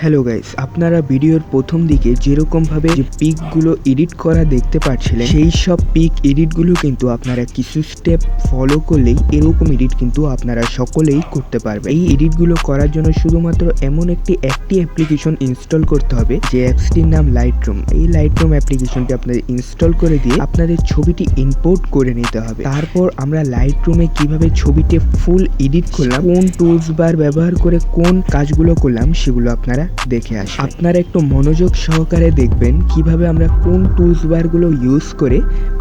Hello guys, আপনারা ভিডিওর প্রথম দিকে যেরকমভাবে যে পিকগুলো এডিট করা দেখতে পাচ্ছিলেন, সেই সব পিক এডিটগুলো কিন্তু আপনারা কিছু স্টেপ ফলো করলেই এরকম এডিট কিন্তু আপনারা সকলেই করতে পারবেন। এই এডিটগুলো করার জন্য শুধুমাত্র এমন একটি অ্যাপ্লিকেশন ইনস্টল করতে হবে, যে অ্যাপসটির নাম লাইটরুম। এই লাইটরুম অ্যাপ্লিকেশনটি আপনাদের ইনস্টল করে দিয়ে আপনাদের ছবিটি ইম্পোর্ট করে নিতে হবে। তারপর আমরা লাইটরুমে কিভাবে ছবিটি ফুল এডিট করলাম, কোন টুলস বার ব্যবহার করে কোন কাজগুলো করলাম, সেগুলো আপনারা দেখে আসি। আপনারা একটু মনোযোগ সহকারে দেখবেন কিভাবে আমরা কোন টুলস বারগুলো ইউজ করে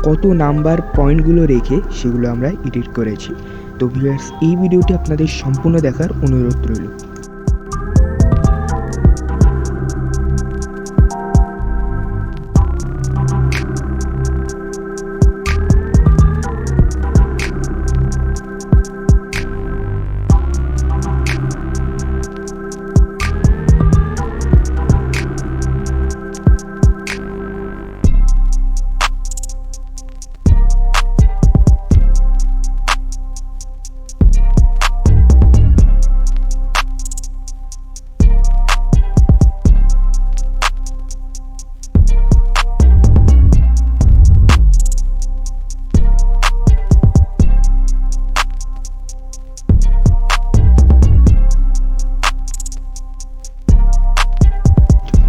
কত নাম্বার পয়েন্টগুলো রেখে সেগুলো আমরা এডিট করেছি। তো ভিউয়ার্স, এই ভিডিওটি আপনাদের সম্পূর্ণ দেখার অনুরোধ রইল।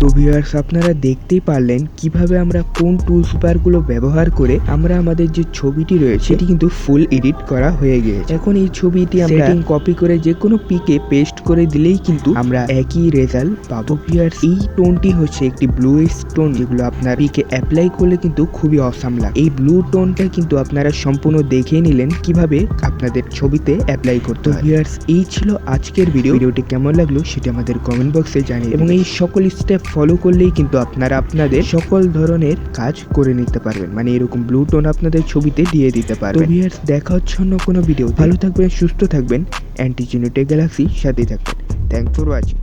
তো ভিউয়ার্স, আপনারা দেখতেই পারলেন কিভাবে আমরা কোন টুলস বারগুলো ব্যবহার করে আমরা আমাদের যে ছবিটি রয়েছে সেটি কিন্তু ফুল এডিট করা হয়ে গিয়েছে। এখন এই ছবিটি আমরা কপি করে যে কোনো পিকে পেস্ট করে দিলেই কিন্তু আমরা একই রেজাল্ট পাবো। ভিউয়ার্স, এই টোনটি হচ্ছে একটি ব্লু টোন, যেগুলো আপনার পিকে অ্যাপ্লাই করলে কিন্তু খুবই অসাম লাগে। এই ব্লু টোনটা কিন্তু আপনারা সম্পূর্ণ দেখে নিলেন কিভাবে আপনাদের ছবিতে অ্যাপ্লাই করতে হয়। ভিউয়ার্স, এই ছিল আজকের ভিডিওটি কেমন লাগলো সেটা আমাদের কমেন্ট বক্সে জানিয়ে, এবং এই সকল স্টেপ ফলো করলেই কিন্তু আপনারা আপনাদের সকল ধরনের কাজ করে নিতে পারবেন, মানে এরকম ব্লু টোন আপনাদের ছবিতে দিয়ে দিতে পারবেন। তো ভিউয়ার্স, দেখা হচ্ছে অন্য কোনো ভিডিও। ভালো থাকবেন, সুস্থ থাকবেন, NTG গ্যালাক্সি সাথে থাকবেন। Thanks for watching.